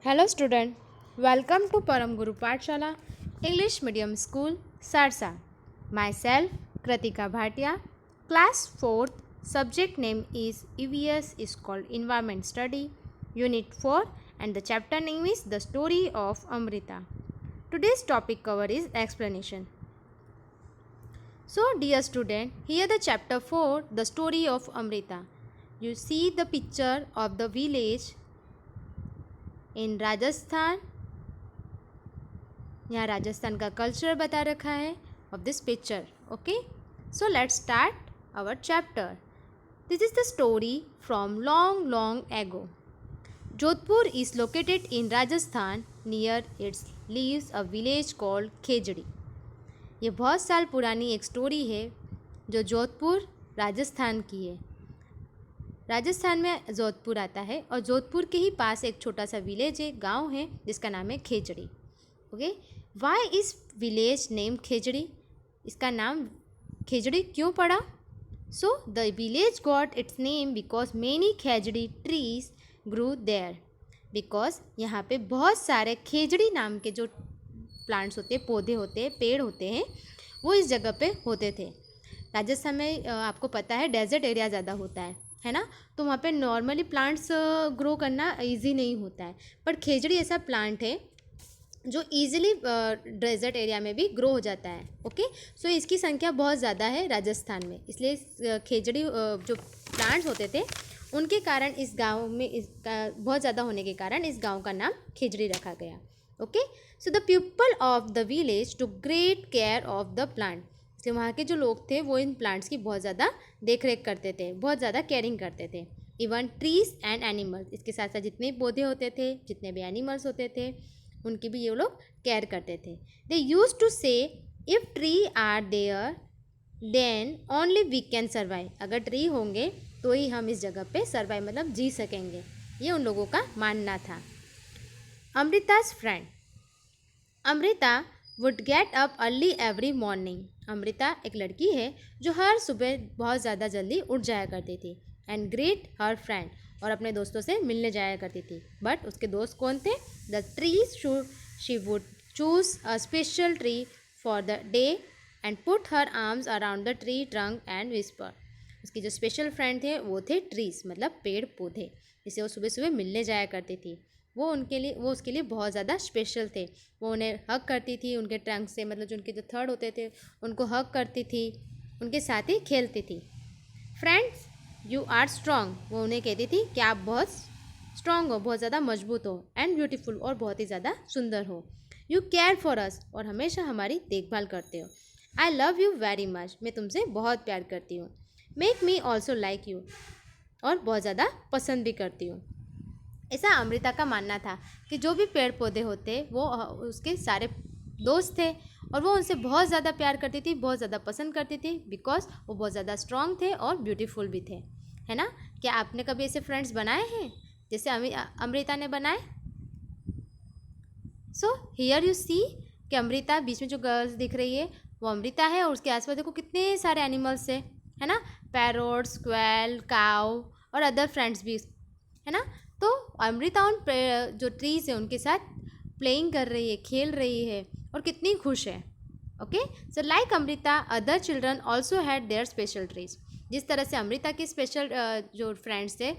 Hello student, welcome to Param Guru Pathshala English Medium School Sarsa. Myself Kratika Bhatia, class 4th, subject name is EVS is called Environment Study, Unit 4 and the chapter name is The Story of Amrita. Today's topic cover is explanation. So dear student, here the chapter 4, The Story of Amrita. You see the picture of the village इन राजस्थान, यहाँ राजस्थान का culture बता रखा है of this picture. Okay, so let's start our chapter. This is the story from long ago. Jodhpur is located in Rajasthan. Near its lives a village called Khejri. ये बहुत साल पुरानी एक स्टोरी है जो जोधपुर राजस्थान की है. राजस्थान में जोधपुर आता है और जोधपुर के ही पास एक छोटा सा विलेज है, गांव है जिसका नाम है Khejri. Okay, why is village name Khejri? इसका नाम खेजड़ी क्यों पड़ा? So the village got its name because many Khejri trees grew there. Because यहाँ पे बहुत सारे खेजड़ी नाम के जो प्लांट्स होते हैं, पौधे होते हैं, पेड़ होते हैं, वो इस जगह पे होते थे. राजस्थान में आपको पता है डेजर्ट एरिया ज़्यादा होता है ना, तो वहाँ पे नॉर्मली प्लांट्स ग्रो करना इजी नहीं होता है. पर खेजड़ी ऐसा प्लांट है जो इजीली डेजर्ट एरिया में भी ग्रो हो जाता है. ओके, सो इसकी संख्या बहुत ज़्यादा है राजस्थान में, इसलिए खेजड़ी जो प्लांट्स होते थे उनके कारण इस गांव में इसका बहुत ज़्यादा होने के कारण इस गांव का नाम खेजड़ी रखा गया. Okay, so the people of the village took great care of the plant. इसलिए वहाँ के जो लोग थे वो इन प्लांट्स की बहुत ज़्यादा देख रेख करते थे, बहुत ज़्यादा केयरिंग करते थे. इवन ट्रीज एंड एनिमल्स, इसके साथ साथ जितने पौधे होते थे, जितने भी एनिमल्स होते थे, उनकी भी ये लोग केयर करते थे. They use to say if tree are there then only we can survive. अगर ट्री होंगे तो ही हम इस जगह पे सर्वाइव मतलब जी सकेंगे, ये उन लोगों का मानना था. Amrita's friend. Amrita would get up early every morning. Amrita एक लड़की है जो हर सुबह बहुत ज़्यादा जल्दी उठ जाया करती थी. एंड ग्रेट हर फ्रेंड, और अपने दोस्तों से मिलने जाया करती थी. बट उसके दोस्त कौन थे? The trees she would choose a special tree for the day and put her arms around the tree trunk and whisper. उसकी जो स्पेशल फ्रेंड थे वो थे ट्रीज, मतलब पेड़ पौधे, जिसे वो सुबह सुबह मिलने जाया करती थी. वो उसके लिए बहुत ज़्यादा स्पेशल थे. वो उन्हें हग करती थी, उनके ट्रंक से, मतलब जो उनके जो थर्ड होते थे उनको हग करती थी, उनके साथ ही खेलती थी. Friends you are strong. वो उन्हें कहती थी कि आप बहुत स्ट्रॉन्ग हो, बहुत ज़्यादा मजबूत हो. एंड ब्यूटीफुल, और बहुत ही ज़्यादा सुंदर हो. यू केयर फॉर अस, और हमेशा हमारी देखभाल करते हो. I love you very much, मैं तुमसे बहुत प्यार करती हूँ. Make me also like you, और बहुत ज़्यादा पसंद भी करती हूँ. ऐसा अमृता का मानना था कि जो भी पेड़ पौधे होते वो उसके सारे दोस्त थे और वो उनसे बहुत ज़्यादा प्यार करती थी, बहुत ज़्यादा पसंद करती थी, बिकॉज वो बहुत ज़्यादा स्ट्रॉन्ग थे और ब्यूटीफुल भी थे, है ना. क्या आपने कभी ऐसे फ्रेंड्स बनाए हैं जैसे अमृता ने बनाए? सो हियर यू सी कि अमृता, बीच में जो गर्ल्स दिख रही है वो अमृता है, और उसके आसपास देखो कितने सारे एनिमल्स है ना, पैरोट, स्क्वैल, काउ और अदर फ्रेंड्स भी, है ना. तो अमृता उन जो ट्रीज है उनके साथ प्लेइंग कर रही है, खेल रही है, और कितनी खुश है. Okay, so like Amrita other children also had their special trees. जिस तरह से अमृता के स्पेशल जो फ्रेंड्स थे,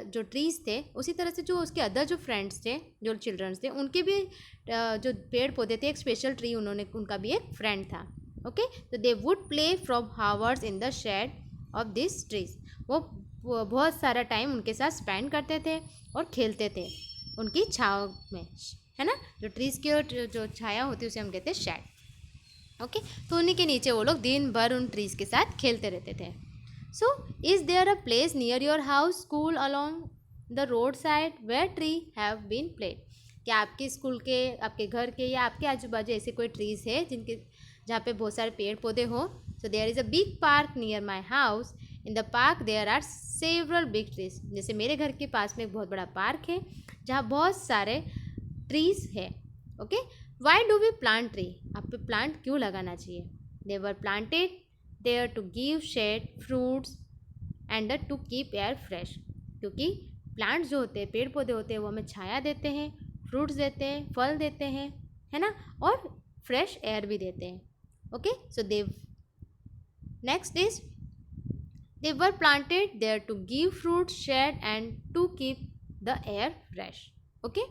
जो ट्रीज थे, उसी तरह से जो उसके अदर जो फ्रेंड्स थे, जो चिल्ड्रंस थे, उनके भी जो पेड़ पौधे थे, एक स्पेशल ट्री उनका भी एक फ्रेंड था. ओके, तो they would play from hours in the shade of this trees. वो बहुत सारा टाइम उनके साथ स्पेंड करते थे और खेलते थे उनकी छाँव में, है ना. जो ट्रीज़ की जो छाया होती है उसे हम कहते हैं शेड. ओके, तो उन्हीं के नीचे वो लोग दिन भर उन ट्रीज़ के साथ खेलते रहते थे. So is there a place near your house, school, along the road side where tree have been played. क्या आपके स्कूल के, आपके घर के या आपके आजू बाजू ऐसे कोई ट्रीज़ है जहाँ पे बहुत सारे पेड़ पौधे हो? So there is a big park near my house. In the park there are several big trees. जैसे मेरे घर के पास में एक बहुत बड़ा पार्क है जहाँ बहुत सारे ट्रीज है. Okay, why do we plant tree? आप पे प्लांट क्यों लगाना चाहिए? They were planted there to give shade, fruits and to keep air fresh. क्योंकि प्लांट्स जो होते हैं, पेड़ पौधे होते हैं, वो हमें छाया देते हैं, फ्रूट्स देते हैं, फल देते हैं, है ना, और फ्रेश एयर भी देते हैं. Okay, so they next is they were planted there to give fruit, shade and to keep the air fresh. Okay,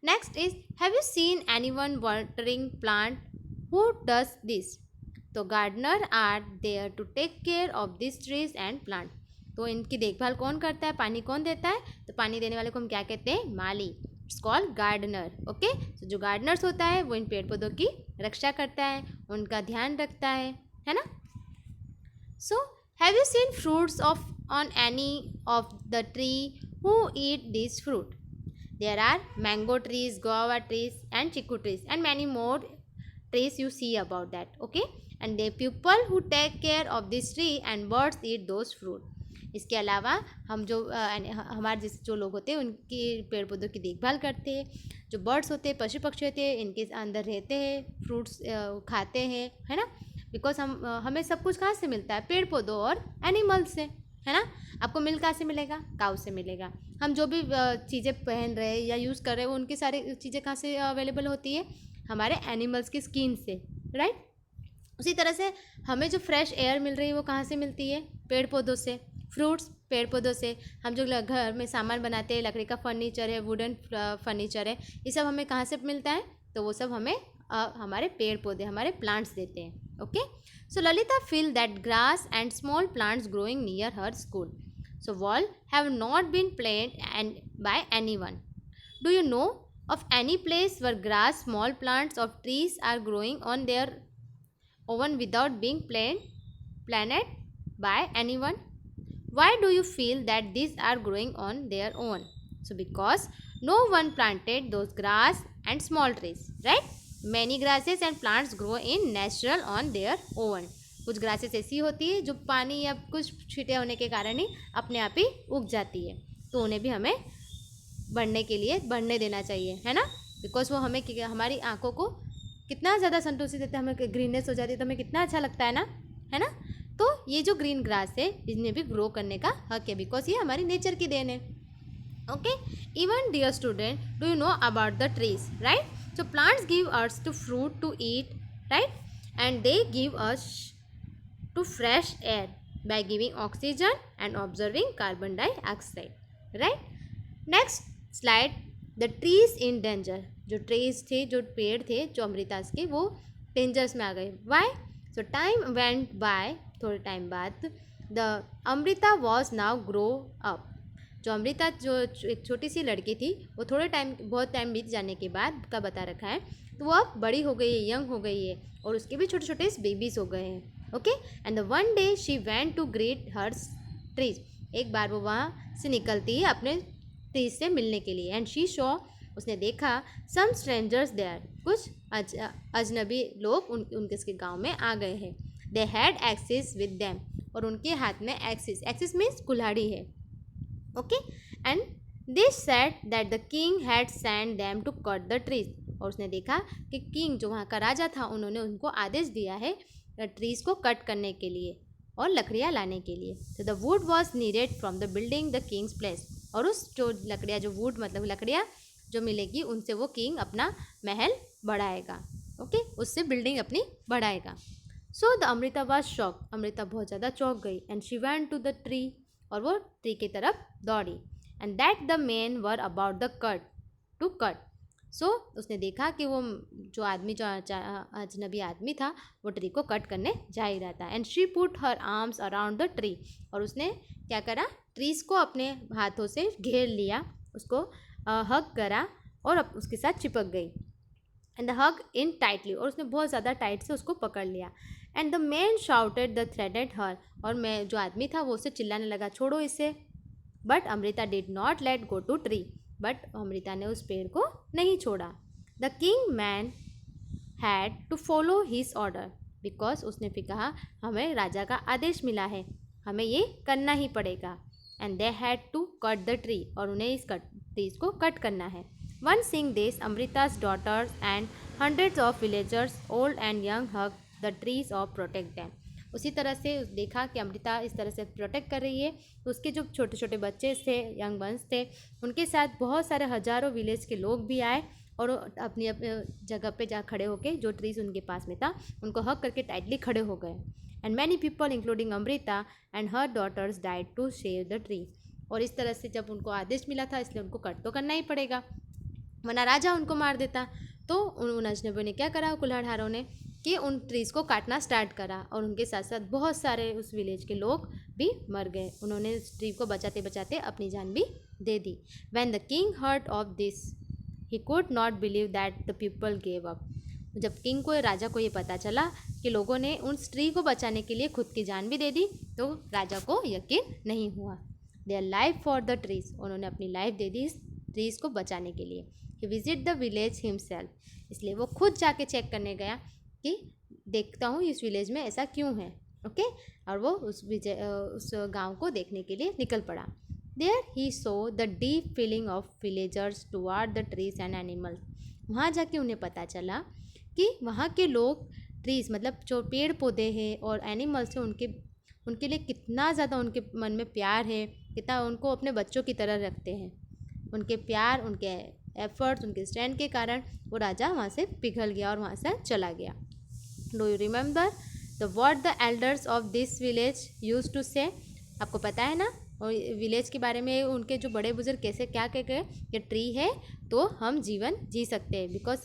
next is, have you seen anyone watering plant? Who does this? तो gardener are there to take care of these trees and plant. तो इनकी देखभाल कौन करता है, पानी कौन देता है? तो पानी देने वाले को हम क्या कहते हैं? माली. It's called gardener. ओके, तो जो गार्डनर्स होता है वो इन पेड़ पौधों की रक्षा करता है, उनका ध्यान रखता है ना. सो have you seen fruits on any of the tree? Who eat this fruit? There are mango trees, guava trees and chiku trees and many more trees you see about that. Okay, and the people who take care of this tree and birds eat those fruit. इसके अलावा हम जो हमारे जैसे जो लोग होते हैं उनकी पेड़ पौधों की देखभाल करते हैं, जो बर्ड्स होते हैं, पशु पक्षी होते हैं, इनके अंदर रहते हैं, फ्रूट्स खाते हैं, है ना. बिकॉज हमें सब कुछ कहाँ से मिलता है? पेड़ पौधों और एनिमल्स से, है ना. आपको मिल्क कहाँ से मिलेगा? काउ से मिलेगा. हम जो भी चीज़ें पहन रहे हैं या यूज़ कर रहे हैं वो उनकी सारी चीज़ें कहाँ से अवेलेबल होती है? हमारे एनिमल्स की स्किन से, राइट. उसी तरह से हमें जो फ्रेश एयर मिल रही है वो कहाँ से मिलती है? पेड़ पौधों से. फ्रूट्स पेड़ पौधों से. हम जो घर में सामान बनाते हैं, लकड़ी का फर्नीचर है, वुडन फर्नीचर है, ये सब हमें कहाँ से मिलता है? तो वो सब हमें हमारे पेड़ पौधे, हमारे प्लांट्स देते हैं. Okay, so Lalita feel that grass and small plants growing near her school. So wall have not been planned and by anyone. Do you know of any place where grass, small plants of trees are growing on their own without being planted by anyone? Why do you feel that these are growing on their own? So because no one planted those grass and small trees, right? Many grasses and plants grow in natural on their own. कुछ grasses ऐसी होती है जो पानी या कुछ छींटे होने के कारण ही अपने आप ही उग जाती है, तो उन्हें भी हमें बढ़ने देना चाहिए, है ना. बिकॉज वो हमें हमारी आंखों को कितना ज़्यादा संतुष्टि देते हैं, हमें ग्रीननेस हो जाती है तो हमें कितना अच्छा लगता है ना, है ना. तो ये जो ग्रीन ग्रास है इन्हें भी ग्रो करने का हक है, बिकॉज ये हमारी नेचर की देन है. Okay, even dear student, do you know about the trees, right. So plants give us to fruit to eat, right, and they give us to fresh air by giving oxygen and observing carbon dioxide, right. Next slide, the trees in danger. जो trees थे, जो पेड़ थे, जो अमृतास के, वो dangers में आ गए. Why? So time went by. थोड़े टाइम बाद the Amrita was now grow up. जो अमृता जो एक छोटी सी लड़की थी वो बहुत टाइम बीत जाने के बाद का बता रखा है, तो वो अब बड़ी हो गई है, यंग हो गई है, और उसके भी छोटे छोटे बेबीज हो गए हैं. Okay, and the one day she went to greet her trees. एक बार वो वहाँ से निकलती है अपने ट्रीज से मिलने के लिए. एंड शी शॉ, उसने देखा, सम स्ट्रेंजर्स देयर, कुछ अजनबी लोग उनके गाँव में आ गए हैं. They had axes with them, और उनके हाथ में एक्सिस मीन्स कुल्हाड़ी है. Okay, and they said that the king had send them to cut the trees. और उसने देखा कि किंग, जो वहाँ का राजा था, उन्होंने उनको आदेश दिया है ट्रीज को कट करने के लिए और लकड़ियाँ लाने के लिए. तो the wood was needed from the building the Kings place. और उस जो लकड़ियाँ, जो वुड मतलब लकड़ियाँ जो मिलेगी, उनसे वो किंग अपना महल बढ़ाएगा. ओके, उससे बिल्डिंग अपनी बढ़ाएगा. So the Amrita was shock. Amrita बहुत ज़्यादा चौंक गई. And she went to the tree, और वो ट्री की तरफ दौड़ी. And that the men were about the cut. सो उसने देखा कि वो जो आदमी, जो अजनबी आदमी था, वो ट्री को कट करने जा ही रहा था. And she put her arms around the tree. और उसने क्या करा? ट्रीज को अपने हाथों से घेर लिया, उसको हग करा और उसके साथ चिपक गई. And the hug in tightly, और उसने बहुत ज़्यादा टाइट से उसको पकड़ लिया. And the man shouted the threatened her, और मैं जो आदमी था वो उसे चिल्लाने लगा, छोड़ो इसे. But Amrita did not let go to tree. But Amrita ने उस पेड़ को नहीं छोड़ा. The king man had to follow his order, because उसने फिर कहा, हमें राजा का आदेश मिला है, हमें ये करना ही पड़ेगा. And they had to cut the tree, और उन्हें इस ट्रीज को कट करना है. When seeing this, Amrita's daughters and hundreds of villagers, old and young, hug the trees or protect them. उसी तरह से देखा कि अमृता इस तरह से प्रोटेक्ट कर रही है, तो उसके जो छोटे छोटे बच्चे थे, यंग वंस थे, उनके साथ बहुत सारे हज़ारों विलेज के लोग भी आए और अपनी अपनी जगह पे जा खड़े होके जो ट्रीज उनके पास में था उनको हक करके टाइटली खड़े हो गए। And many people including Amrita and her daughters died to save the tree. और इस तरह से जब उनको आदेश मिला था इसलिए उनको कट तो करना ही पड़ेगा, वरना राजा उनको मार देता। तो उन अजनबियों ने क्या करा, कुल्हाड़हारों ने, कि उन ट्रीज़ को काटना स्टार्ट करा और उनके साथ साथ बहुत सारे उस विलेज के लोग भी मर गए। उन्होंने उस ट्री को बचाते बचाते अपनी जान भी दे दी। When the king heard of this he could not believe that the people gave up. जब किंग को, राजा को ये पता चला कि लोगों ने उस ट्री को बचाने के लिए खुद की जान भी दे दी, तो राजा को यकीन नहीं हुआ। Their life for the trees, उन्होंने अपनी लाइफ दे दी इस ट्रीज़ को बचाने के लिए। ही विजिट द विलेज हिमसेल्फ, इसलिए वो खुद जाके चेक करने गया कि देखता हूँ इस विलेज में ऐसा क्यों है। ओके, और वो उस गांव को देखने के लिए निकल पड़ा। There he saw the deep feeling of villagers toward the trees and animals. वहाँ जाके उन्हें पता चला कि वहाँ के लोग ट्रीज़ मतलब जो पेड़ पौधे हैं और एनिमल्स हैं उनके लिए कितना ज़्यादा उनके मन में प्यार है, कितना उनको अपने बच्चों की तरह रखते हैं। उनके प्यार, उनके एफर्ट्स, उनके स्टैंड के कारण वो राजा वहाँ से पिघल गया और वहाँ से चला गया। Do you remember the word the elders of this village use to say? आपको पता है ना और विलेज के बारे में उनके जो बड़े बुजुर्ग कैसे क्या कह गए कि ट्री है तो हम जीवन जी सकते हैं, because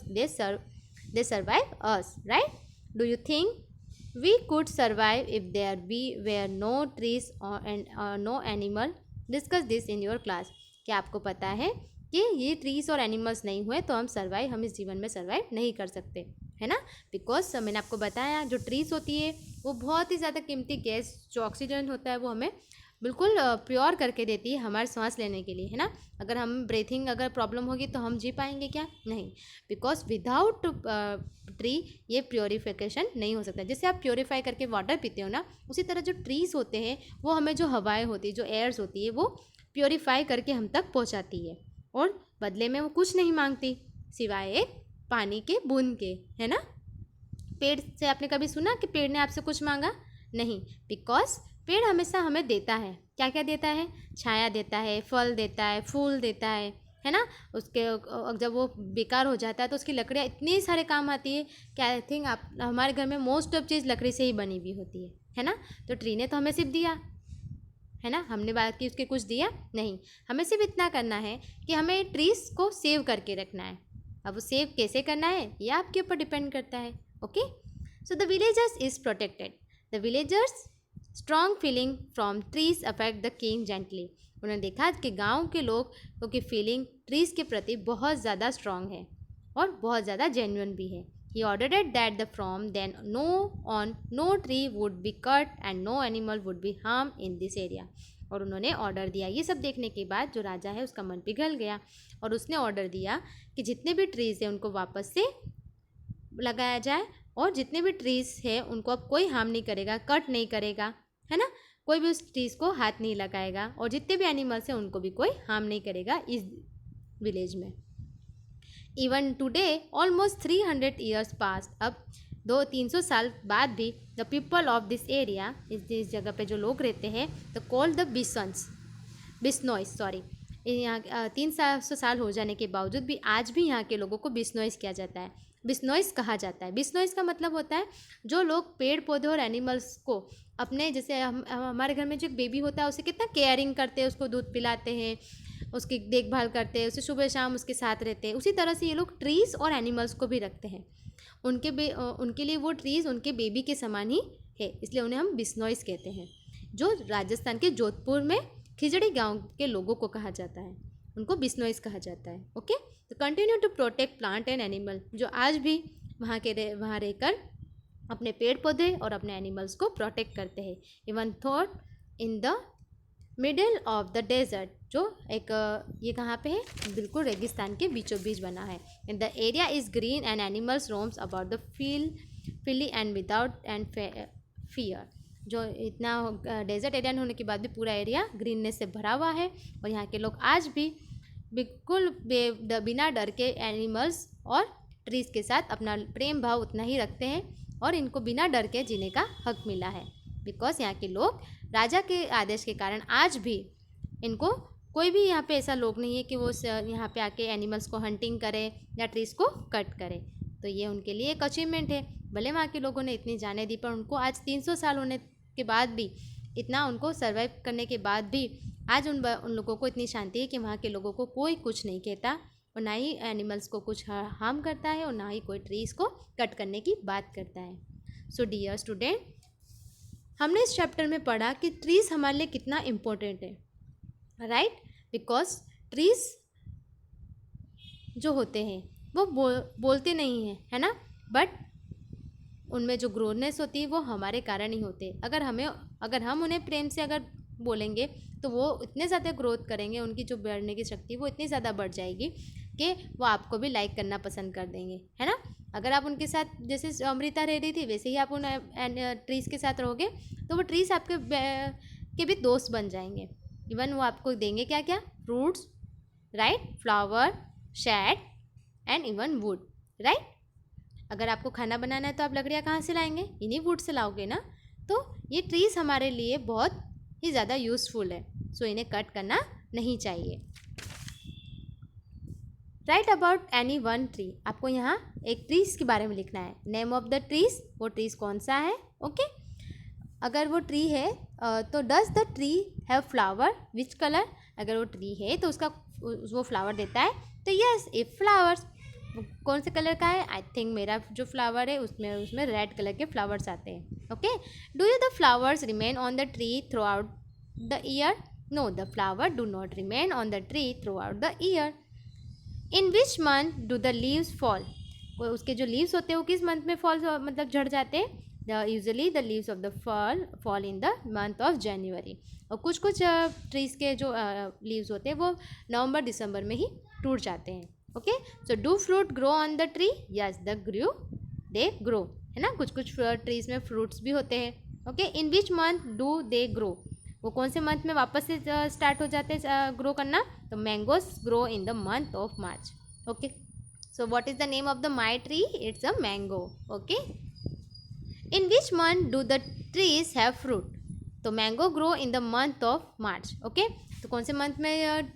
they survive us, right? Do you think we could survive if there be were no trees and no animal? Discuss this in your class. क्या आपको पता है कि ये ट्रीज और एनिमल्स नहीं हुए तो हम इस जीवन में सर्वाइव नहीं कर सकते, है ना? बिकॉज मैंने आपको बताया जो ट्रीज होती है वो बहुत ही ज़्यादा कीमती गैस जो ऑक्सीजन होता है वो हमें बिल्कुल प्योर करके देती है हमारे सांस लेने के लिए, है ना? अगर हम ब्रीथिंग अगर प्रॉब्लम होगी तो हम जी पाएंगे क्या? नहीं, बिकॉज विदाउट ट्री ये प्योरीफिकेशन नहीं हो सकता। जैसे आप प्योरीफाई करके वाटर पीते हो ना, उसी तरह जो ट्रीज होते हैं वो हमें जो हवाएं होती है, जो एयर्स होती है वो प्योरीफाई करके हम तक पहुंचाती है और बदले में वो कुछ नहीं मांगती सिवाय एक पानी के बूंद के, है ना? पेड़ से आपने कभी सुना कि पेड़ ने आपसे कुछ मांगा? नहीं, बिकॉज पेड़ हमेशा हमें देता है। क्या क्या देता है? छाया देता है, फल देता है, फूल देता है ना? उसके जब वो बेकार हो जाता है तो उसकी लकड़ियाँ इतनी सारे काम आती है कि आई थिंक आप हमारे घर में मोस्ट ऑफ चीज़ लकड़ी से ही बनी हुई होती है ना? तो ट्री ने तो हमें सिर्फ दिया, है ना? हमने बात की उसके कुछ दिया नहीं। हमें सिर्फ इतना करना है कि हमें ट्रीज को सेव करके रखना है। अब वो सेव कैसे करना है ये आपके ऊपर डिपेंड करता है। Okay, so the villagers is protected. The villagers strong feeling from trees affect the king gently. उन्होंने देखा कि गांव के लोगों की फीलिंग ट्रीज के प्रति बहुत ज़्यादा स्ट्रॉन्ग है और बहुत ज़्यादा जेन्युइन भी है। He ordered that from then no tree would be cut and no animal would be harmed in this area। और उन्होंने ऑर्डर दिया। ये सब देखने के बाद जो राजा है उसका मन पिघल गया और उसने ऑर्डर दिया कि जितने भी ट्रीज़ हैं उनको वापस से लगाया जाए और जितने भी ट्रीज़ हैं उनको अब कोई हार्म नहीं करेगा, कट नहीं करेगा, है ना? कोई भी उस ट्रीज़ को हाथ नहीं लगाएगा और जितने भी एनिमल्स हैं उनको भी कोई हार्म नहीं करेगा इस विलेज में। इवन टुडे ऑलमोस्ट 300 ईयर्स पास, अब 200-300 साल बाद भी the people of this area, इस जगह पे जो लोग रहते हैं, द कॉल द बिश्नोइस सॉरी, यहाँ 300 साल हो जाने के बावजूद भी आज भी यहाँ के लोगों को बिश्नोइस किया जाता है, बिश्नोइस कहा जाता है। बिश्नोइस का मतलब होता है जो लोग पेड़ पौधे और एनिमल्स को अपने, जैसे हमारे घर में जो एक बेबी होता है उसे कितना केयरिंग करते हैं, उसको दूध पिलाते हैं, उसकी देखभाल करते हैं, उसे सुबह शाम उसके साथ रहते हैं, उसी तरह से ये लोग ट्रीज़ और एनिमल्स को भी रखते हैं। उनके लिए वो ट्रीज़ उनके बेबी के समान ही है, इसलिए उन्हें हम बिश्नोइस कहते हैं। जो राजस्थान के जोधपुर में खिजड़ी गांव के लोगों को कहा जाता है, उनको बिश्नोइस कहा जाता है। ओके, तो continue to protect plant and animal, जो आज भी वहाँ रहकर अपने पेड़ पौधे और अपने एनिमल्स को प्रोटेक्ट करते हैं। Even thought in the middle of the desert, जो एक ये कहाँ पे है? बिल्कुल रेगिस्तान के बीचों बीच बना है। In the area is green and animals roams about the freely and without and fear. जो इतना डेजर्ट एरिया होने के बाद भी पूरा एरिया ग्रीननेस से भरा हुआ है और यहाँ के लोग आज भी बिल्कुल बिना डर के एनिमल्स और ट्रीज़ के साथ अपना प्रेम भाव उतना ही रखते हैं और इनको बिना डर के जीने का हक मिला है। बिकॉज यहाँ के लोग राजा के आदेश के कारण आज भी इनको कोई भी यहाँ पे ऐसा लोग नहीं है कि वो यहाँ पे आके एनिमल्स को हंटिंग करे या ट्रीज़ को कट करे। तो ये उनके लिए एक अचीवमेंट है। भले वहाँ के लोगों ने इतनी जाने दी, पर उनको आज 300 साल होने के बाद भी, इतना उनको सर्वाइव करने के बाद भी आज उन लोगों को इतनी शांति है कि वहाँ के लोगों को कोई कुछ नहीं कहता और ना ही एनिमल्स को कुछ हार्म करता है और ना ही कोई ट्रीज़ को कट करने की बात करता है। सो डियर स्टूडेंट, हमने इस चैप्टर में पढ़ा कि ट्रीज़ हमारे लिए कितना इम्पोर्टेंट है, राइट? बिकॉज ट्रीज़ जो होते हैं वो बोलते नहीं हैं, है ना, बट उनमें जो ग्रोनेस होती है वो हमारे कारण ही होते हैं। अगर हम उन्हें प्रेम से अगर बोलेंगे तो वो इतने ज़्यादा ग्रोथ करेंगे, उनकी जो बढ़ने की शक्ति वो इतनी ज़्यादा बढ़ जाएगी कि वो आपको भी लाइक करना पसंद कर देंगे, है ना। अगर आप उनके साथ, जैसे अमृता रह रही थी, वैसे ही आप उन ट्रीज़ के साथ रहोगे तो वो ट्रीज़ आपके के भी दोस्त बन जाएंगे। इवन वो आपको देंगे क्या क्या, fruits, right, flower, shade and even wood, right. अगर आपको खाना बनाना है तो आप लकड़ियाँ कहाँ से लाएंगे? इन्हीं वुड से लाओगे ना। तो ये ट्रीज़ हमारे लिए बहुत ही ज़्यादा यूज़फुल है, सो इन्हें कट करना नहीं चाहिए। Right about any one tree, आपको यहाँ एक ट्रीज़ के बारे में लिखना है। नेम ऑफ द ट्रीज़, वो ट्रीज़ कौन सा है, ओके। अगर वो ट्री है तो does the tree have flower, which colour? अगर वो ट्री है तो उसका वो फ्लावर देता है, तो यस, इफ फ्लावर्स, कौन से कलर का है? आई थिंक मेरा जो फ्लावर है उसमें रेड कलर के फ्लावर्स आते हैं, okay. Do you the flowers remain on the tree throughout the year? No, the flower do not remain on the tree throughout the year. In which month do the leaves fall? उसके जो leaves होते हैं वो किस month में fall, मतलब झड़ जाते हैं? Usually the leaves of the fall in the month of January. और कुछ ट्रीज़ के जो लीव्स होते हैं वो नवंबर दिसंबर में ही टूट जाते हैं, okay. So do fruit grow on the tree? Yes, they grow, है ना। कुछ ट्रीज़ में फ्रूट्स भी होते हैं, okay. In which month do they grow? वो कौन से मंथ में वापस से स्टार्ट हो जाते हैं ग्रो करना? तो mangoes grow in the month of March, okay. So what is the name of the my tree? It's a mango, okay. In which month do the trees have fruit? तो mango grow in the month of March, okay. तो कौन से month में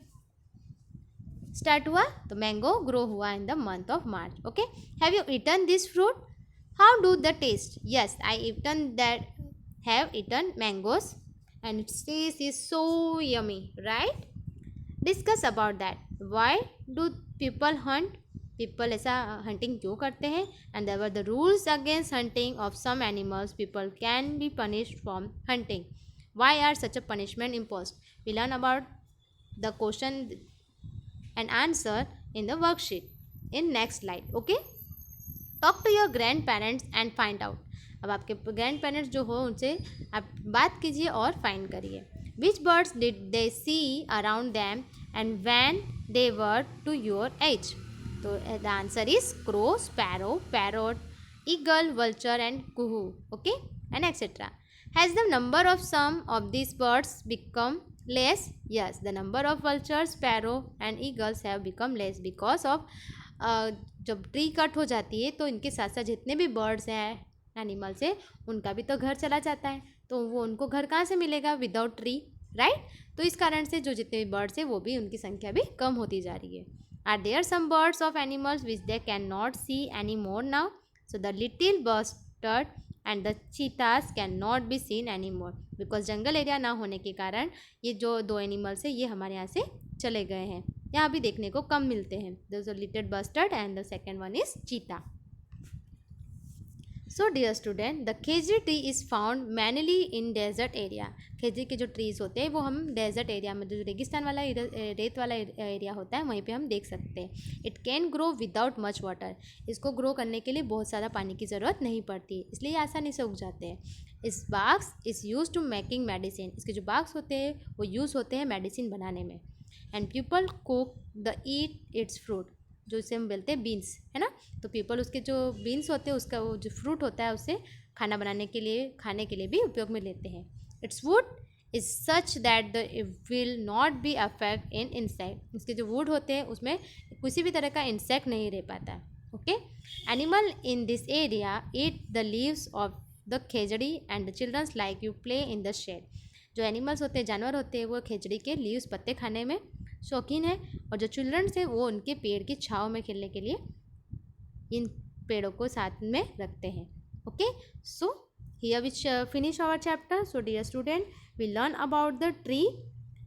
start हुआ? तो mango grow हुआ in the month of March, okay. Have you eaten this fruit? How do the taste? Yes, I have eaten mangoes and its taste is so yummy, right? Discuss about that. Why do people hunt? People ऐसा hunting क्यों करते हैं? And there were the rules against hunting of some animals. People can be punished from hunting. Why are such a punishment imposed? We learn about the question and answer in the worksheet in next slide, okay? Talk to your grandparents and find out. अब आपके grand parents जो हो उनसे आप बात कीजिए और find करिए। Which birds did they see around them and when they were to your age? तो the answer is crow, sparrow, parrot, eagle, vulture and kuhu, okay, and etcetera. Has the number of some of this birds become less? Yes, the number of vulture, sparrow and eagles have become less because of जब tree cut हो जाती है तो इनके साथ साथ जितने भी बर्ड्स हैं, एनिमल्स है, उनका भी तो घर चला जाता है। तो वो उनको घर कहाँ से मिलेगा विदाउट ट्री, राइट? तो इस कारण से जो जितने भी बर्ड्स है वो भी उनकी संख्या भी कम होती जा रही है। Are there some birds of animals which they can not see any more now? So the little bustard and the cheetahs can not be seen any more, because जंगल एरिया ना होने के कारण ये जो दो एनिमल्स है ये हमारे यहाँ से चले गए हैं, यहाँ भी देखने को कम मिलते हैं। The little bustard and the second one is cheetah. So dear student, the Khejri tree is found mainly in desert area. Khejri के जो ट्रीज़ होते हैं वो हम डेजर्ट एरिया में, जो रेगिस्तान वाला रेत वाला एरिया होता है वहीं पे हम देख सकते हैं। It can grow without much water. इसको ग्रो करने के लिए बहुत ज़्यादा पानी की ज़रूरत नहीं पड़ती, इसलिए आसानी से उग जाते हैं। इस barks is use to making medicine. इसके जो बाग्स होते हैं वो यूज़ होते हैं मेडिसिन बनाने में। And people cook the eat it's fruit, जो इसे हम बोलते हैं बीन्स, है ना। तो पीपल उसके जो बीन्स होते हैं उसका वो जो फ्रूट होता है उससे खाना बनाने के लिए, खाने के लिए भी उपयोग में लेते हैं। It's would is such that the will not be affect in insect. उसके जो वुड होते हैं उसमें किसी भी तरह का इंसेक्ट नहीं रह पाता, okay. Animal in this area eat the leaves of the Khejri and the childrens like you play in the shade. जो एनिमल्स होते हैं, जानवर होते हैं, वो खेजड़ी के लीव्स पत्ते खाने में शौकीन है, और जो चिल्ड्रंस है वो उनके पेड़ की छाँव में खेलने के लिए इन पेड़ों को साथ में रखते हैं। Okay, so here we finish our chapter. So dear student, we learn about the tree.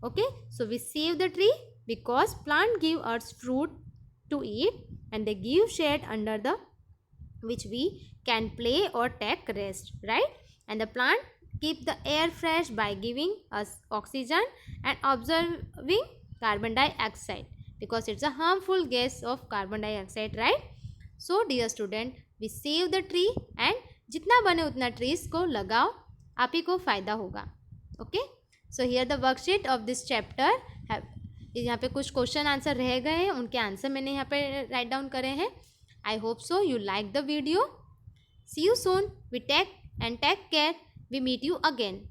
Okay, so we save the tree because plant give us fruit to eat and they give shade under the which we can play or take rest, right? And the plant keep the air fresh by giving us oxygen and absorbing carbon dioxide because it's a harmful gas of carbon dioxide, right? So dear student, we save the tree and जितना बने उतना trees को लगाओ, आप ही को फायदा होगा। Okay, so here the worksheet of this chapter have, यहाँ पे कुछ क्वेश्चन आंसर रह गए हैं, उनके आंसर मैंने यहाँ पे राइट डाउन करे हैं। I hope so you like the video. See you soon, we take care, we meet you again.